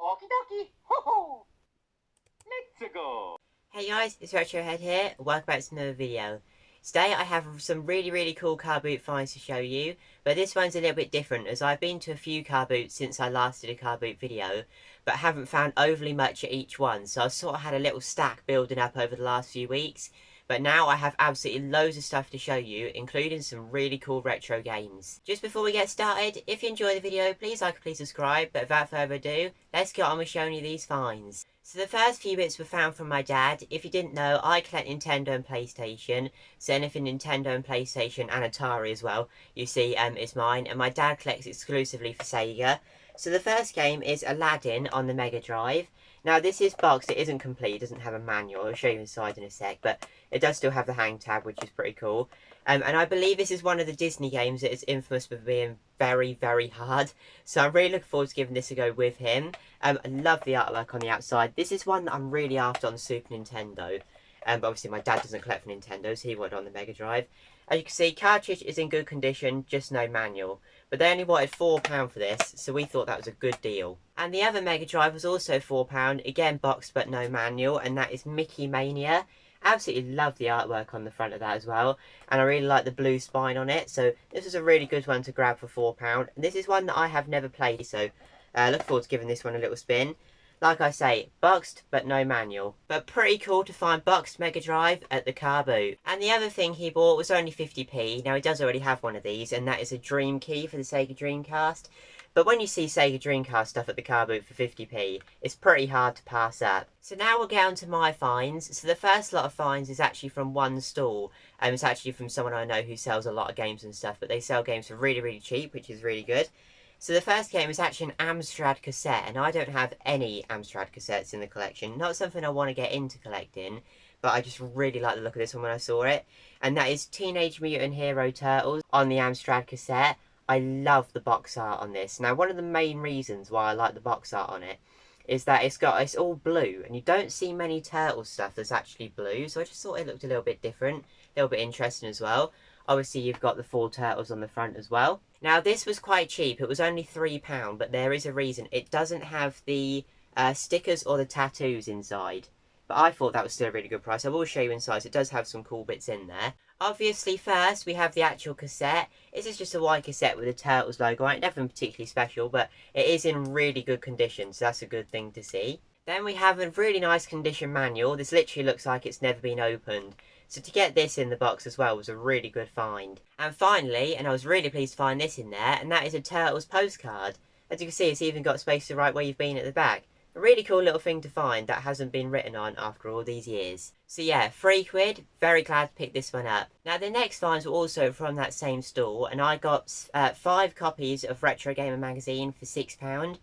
Okie dokie, ho ho! Let's go! Hey guys, it's Retrohead here. Welcome back to another video. Today I have some really cool car boot finds to show you, but this one's a little bit different as I've been to a few car boots since I last did a car boot video, but haven't found overly much at each one, so I've sort of had a little stack building up over the last few weeks. But now I have absolutely loads of stuff to show you, including some really cool retro games. Just before we get started, if you enjoy the video, please like and please subscribe, but without further ado, let's get on with showing you these finds. So the first few bits were found from my dad. If you didn't know, I collect Nintendo and PlayStation, so anything Nintendo and PlayStation and Atari as well, you see is mine, and my dad collects exclusively for Sega. So the first game is Aladdin on the Mega Drive. Now this is boxed, it isn't complete, it doesn't have a manual, I'll show you inside in a sec, but it does still have the hang tab, which is pretty cool. And I believe this is one of the Disney games that is infamous for being very hard, so I'm really looking forward to giving this a go with him. I love the artwork on the outside. This is one that I'm really after on the Super Nintendo, but obviously my dad doesn't collect for Nintendo, so he wanted on the Mega Drive. As you can see, cartridge is in good condition, just no manual. But they only wanted £4 for this, so we thought that was a good deal. And the other Mega Drive was also £4, again boxed but no manual, and that is Mickey Mania. Absolutely love the artwork on the front of that as well, and I really like the blue spine on it, so this is a really good one to grab for £4. And this is one that I have never played, so look forward to giving this one a little spin. Like I say, boxed but no manual. But pretty cool to find boxed Mega Drive at the Carboot. And the other thing he bought was only 50p. Now he does already have one of these, and that is a Dream Key for the Sega Dreamcast. But when you see Sega Dreamcast stuff at the Carboot for 50p, it's pretty hard to pass up. So now we'll get on to my finds. So the first lot of finds is actually from one stall. It's actually from someone I know who sells a lot of games and stuff, but they sell games for really cheap, which is really good. So the first game is actually an Amstrad cassette, and I don't have any Amstrad cassettes in the collection. Not something I want to get into collecting, but I just really like the look of this one when I saw it. And that is Teenage Mutant Hero Turtles on the Amstrad cassette. I love the box art on this. Now, one of the main reasons why I like the box art on it is that it's all blue, and you don't see many Turtles stuff that's actually blue, so I just thought it looked a little bit different, a little bit interesting as well. Obviously, you've got the 4 turtles on the front as well. Now, this was quite cheap. It was only £3, but there is a reason. It doesn't have the stickers or the tattoos inside. But I thought that was still a really good price. I will show you inside, so it does have some cool bits in there. Obviously, first, we have the actual cassette. This is just a white cassette with a Turtles logo on it. Nothing particularly special, but it is in really good condition, so that's a good thing to see. Then we have a really nice condition manual. This literally looks like it's never been opened. So to get this in the box as well was a really good find. And finally, and I was really pleased to find this in there, and that is a Turtles postcard. As you can see, it's even got space to write where you've been at the back. A really cool little thing to find that hasn't been written on after all these years. So yeah, £3, very glad to pick this one up. Now the next finds were also from that same store, and I got 5 copies of Retro Gamer magazine for £6.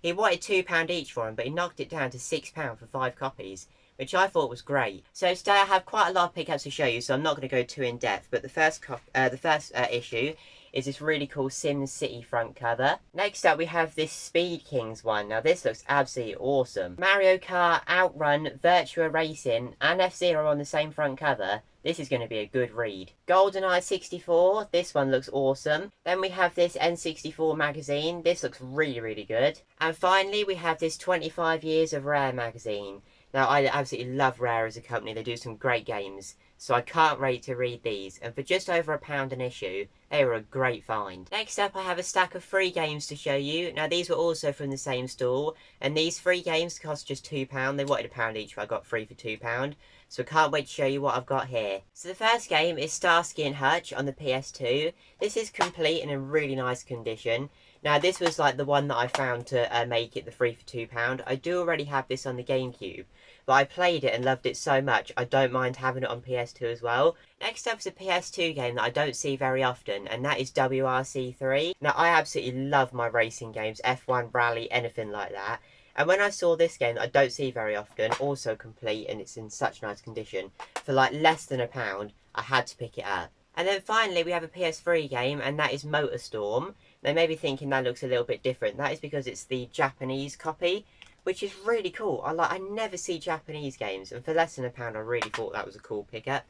He wanted £2 each for them, but he knocked it down to £6 for 5 copies, which I thought was great. So today I have quite a lot of pickups to show you, so I'm not going to go too in depth, but the first issue is this really cool Sim City front cover. Next up we have this Speed Kings one. Now this looks absolutely awesome. Mario Kart, Outrun, Virtua Racing and F-Zero on the same front cover. This is going to be a good read. GoldenEye 64, this one looks awesome. Then we have this N64 magazine, this looks really good. And finally we have this 25 Years of Rare magazine. Now I absolutely love Rare as a company, they do some great games. So I can't wait to read these, and for just over £1 an issue, they were a great find. Next up I have a stack of free games to show you. Now these were also from the same store, and these free games cost just £2. They wanted £1 each, but I got 3 for £2. So I can't wait to show you what I've got here. So the first game is Starsky and Hutch on the PS2. This is complete and in really nice condition. Now this was like the one that I found to make it the 3 for £2. I do already have this on the GameCube, but I played it and loved it so much, I don't mind having it on PS2 as well. Next up is a PS2 game that I don't see very often, and that is WRC3. Now, I absolutely love my racing games, F1, Rally, anything like that. And when I saw this game that I don't see very often, also complete, and it's in such nice condition, for like less than £1, I had to pick it up. And then finally, we have a PS3 game, and that is MotorStorm. They may be thinking that looks a little bit different. That is because it's the Japanese copy, which is really cool. I never see Japanese games, and for less than £1, I really thought that was a cool pickup.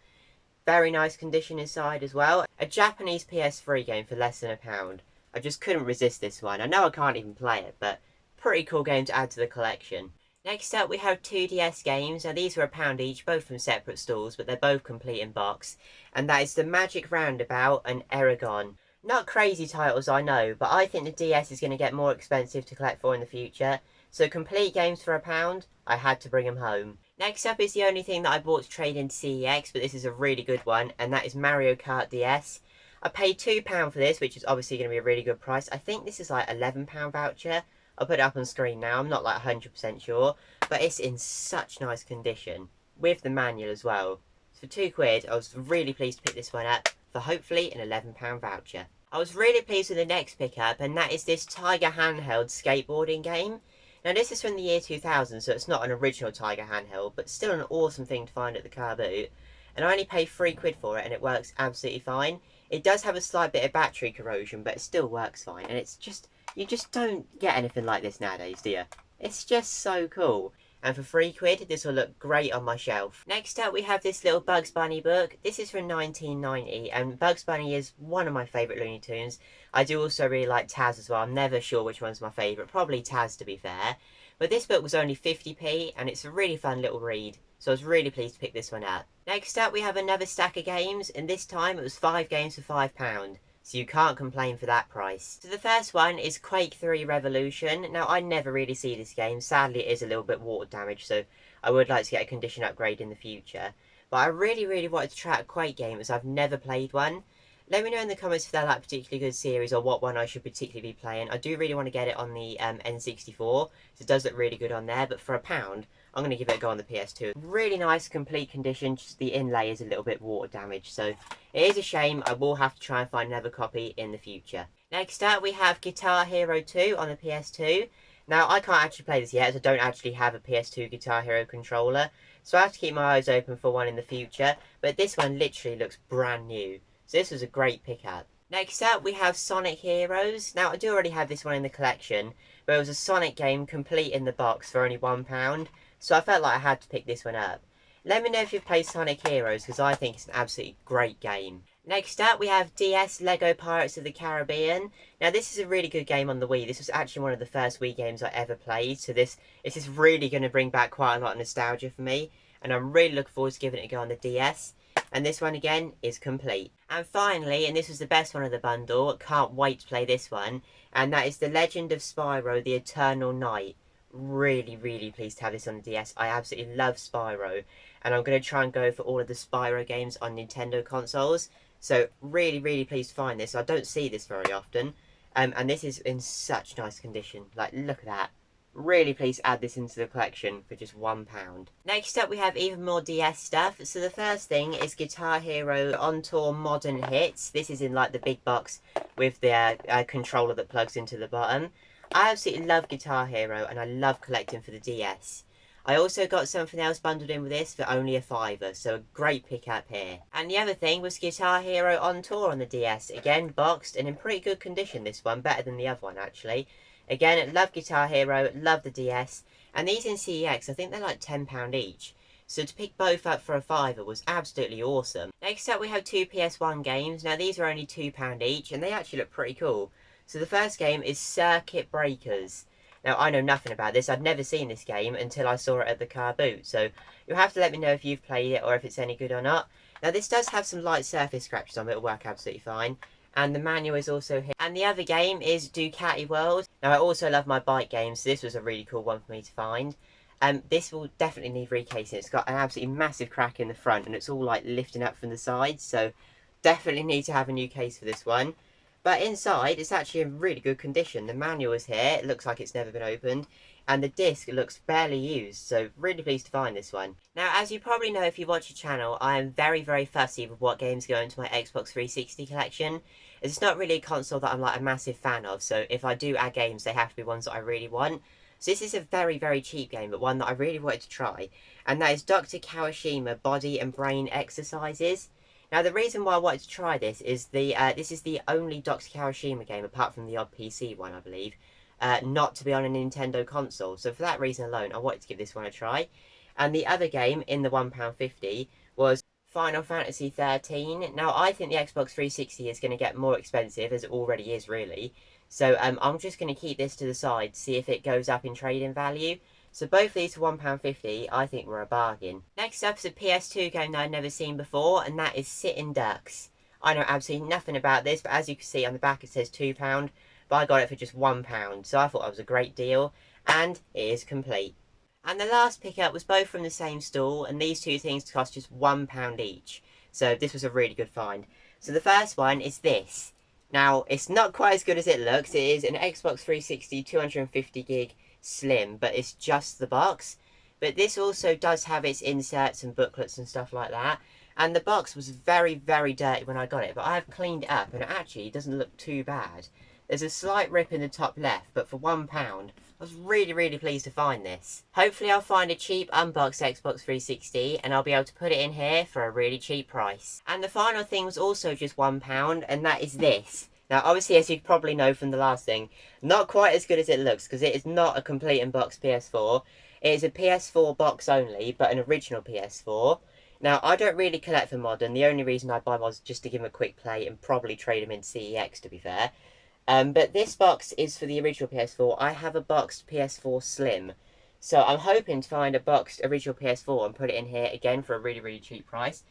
Very nice condition inside as well. A Japanese PS3 game for less than £1. I just couldn't resist this one. I know I can't even play it, but pretty cool game to add to the collection. Next up we have two DS games. Now these were £1 each, both from separate stores, but they're both complete in box. And that is the Magic Roundabout and Eragon. Not crazy titles, I know, but I think the DS is going to get more expensive to collect for in the future. So complete games for £1, I had to bring them home. Next up is the only thing that I bought to trade in CEX, but this is a really good one, and that is Mario Kart DS. I paid £2 for this, which is obviously going to be a really good price. I think this is like £11 voucher. I'll put it up on screen now, I'm not like 100% sure, but it's in such nice condition, with the manual as well. So for £2, I was really pleased to pick this one up, for hopefully an £11 voucher. I was really pleased with the next pickup, and that is this Tiger handheld skateboarding game. Now this is from the year 2000, so it's not an original Tiger handheld, but still an awesome thing to find at the Carboot. And I only paid £3 for it, and it works absolutely fine. It does have a slight bit of battery corrosion, but it still works fine. And it's just, you just don't get anything like this nowadays, do you? It's just so cool. And for £3, this will look great on my shelf. Next up, we have this little Bugs Bunny book. This is from 1990, and Bugs Bunny is one of my favourite Looney Tunes. I do also really like Taz as well. I'm never sure which one's my favourite. Probably Taz, to be fair. But this book was only 50p, and it's a really fun little read. So I was really pleased to pick this one up. Next up, we have another stack of games, and this time it was 5 games for £5. So you can't complain for that price. So the first one is Quake 3 Revolution. Now, I never really see this game. Sadly, it is a little bit water damaged, so I would like to get a condition upgrade in the future. But I really wanted to try a Quake game, as I've never played one. Let me know in the comments if they're like a particularly good series, or what one I should particularly be playing. I do really want to get it on the N64, so it does look really good on there. But for £1, I'm going to give it a go on the PS2. Really nice, complete condition, just the inlay is a little bit water damaged, so it is a shame. I will have to try and find another copy in the future. Next up, we have Guitar Hero 2 on the PS2. Now, I can't actually play this yet, as I don't actually have a PS2 Guitar Hero controller, so I have to keep my eyes open for one in the future, but this one literally looks brand new. So this was a great pickup. Next up, we have Sonic Heroes. Now, I do already have this one in the collection, but it was a Sonic game complete in the box for only £1, so I felt like I had to pick this one up. Let me know if you've played Sonic Heroes, because I think it's an absolutely great game. Next up, we have DS Lego Pirates of the Caribbean. Now, this is a really good game on the Wii. This was actually one of the first Wii games I ever played, so this is really going to bring back quite a lot of nostalgia for me, and I'm really looking forward to giving it a go on the DS. And this one again is complete. And finally, and this was the best one of the bundle, can't wait to play this one, and that is The Legend of Spyro The Eternal Night. Really pleased to have this on the DS. I absolutely love Spyro, and I'm going to try and go for all of the Spyro games on Nintendo consoles. So really pleased to find this. I don't see this very often, and this is in such nice condition. Like, look at that. Really pleased to add this into the collection for just £1. Next up, we have even more DS stuff. So the first thing is Guitar Hero On Tour Modern Hits. This is in like the big box with the controller that plugs into the bottom. I absolutely love Guitar Hero, and I love collecting for the DS. I also got something else bundled in with this for only a £5, so a great pickup here. And the other thing was Guitar Hero On Tour on the DS. Again, boxed and in pretty good condition, this one. Better than the other one, actually. Again, love Guitar Hero, love the DS, and these in CEX, I think they're like £10 each. So to pick both up for a £5 was absolutely awesome. Next up, we have two PS1 games. Now, these are only £2 each, and they actually look pretty cool. So the first game is Circuit Breakers. Now, I know nothing about this. I'd never seen this game until I saw it at the Carboot. So you'll have to let me know if you've played it or if it's any good or not. Now, this does have some light surface scratches on it. It'll work absolutely fine. And the manual is also here. And the other game is Ducati World. Now, I also love my bike games, so this was a really cool one for me to find. This will definitely need recasing. It's got an absolutely massive crack in the front, and it's all like lifting up from the sides, so definitely need to have a new case for this one. But inside, it's actually in really good condition. The manual is here. It looks like it's never been opened. And the disc looks barely used, so really pleased to find this one. Now, as you probably know if you watch the channel, I am very fussy with what games go into my Xbox 360 collection. It's not really a console that I'm like a massive fan of, so if I do add games, they have to be ones that I really want. So this is a very cheap game, but one that I really wanted to try. And that is Dr. Kawashima Body and Brain Exercises. Now, the reason why I wanted to try this is this is the only Dr. Kawashima game, apart from the odd PC one, I believe, not to be on a Nintendo console. So for that reason alone, I wanted to give this one a try. And the other game in the £1.50 was Final Fantasy 13. Now, I think the Xbox 360 is going to get more expensive, as it already is, really. So I'm just going to keep this to the side, see if it goes up in trading value. So both these for £1.50, I think were a bargain. Next up is a PS2 game that I'd never seen before, and that is Sitting Ducks. I know absolutely nothing about this, but as you can see on the back it says £2, but I got it for just £1, so I thought that was a great deal, and it is complete. And the last pickup was both from the same store, and these two things cost just £1 each. So this was a really good find. So the first one is this. Now, it's not quite as good as it looks. It is an Xbox 360 250 gig Slim, but it's just the box. But this also does have its inserts and booklets and stuff like that. And the box was very, very dirty when I got it, but I've cleaned it up and it actually doesn't look too bad. There's a slight rip in the top left, but for £1, I was really, really pleased to find this. Hopefully I'll find a cheap unboxed Xbox 360 and I'll be able to put it in here for a really cheap price. And the final thing was also just £1, and that is this. Now, obviously, as you probably know from the last thing, not quite as good as it looks, because it is not a complete unboxed PS4. It is a PS4 box only, but an original PS4. Now, I don't really collect for modern. The only reason I buy mods is just to give them a quick play and probably trade them in CEX, to be fair. But this box is for the original PS4. I have a boxed PS4 Slim. So I'm hoping to find a boxed original PS4 and put it in here again for a really, really cheap price.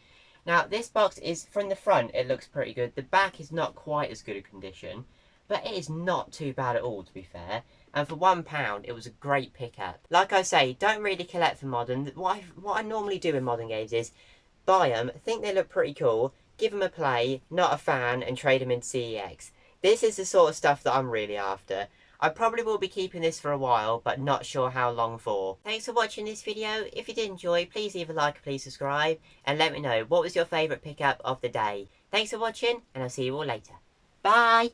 Now, this box is, from the front, it looks pretty good. The back is not quite as good a condition, but it is not too bad at all, to be fair. And for £1, it was a great pickup. Like I say, don't really collect for modern. What I normally do in modern games is buy them, think they look pretty cool, give them a play, not a fan, and trade them in CEX. This is the sort of stuff that I'm really after. I probably will be keeping this for a while, but not sure how long for. Thanks for watching this video. If you did enjoy, please leave a like, please subscribe, and let me know what was your favourite pickup of the day. Thanks for watching, and I'll see you all later. Bye!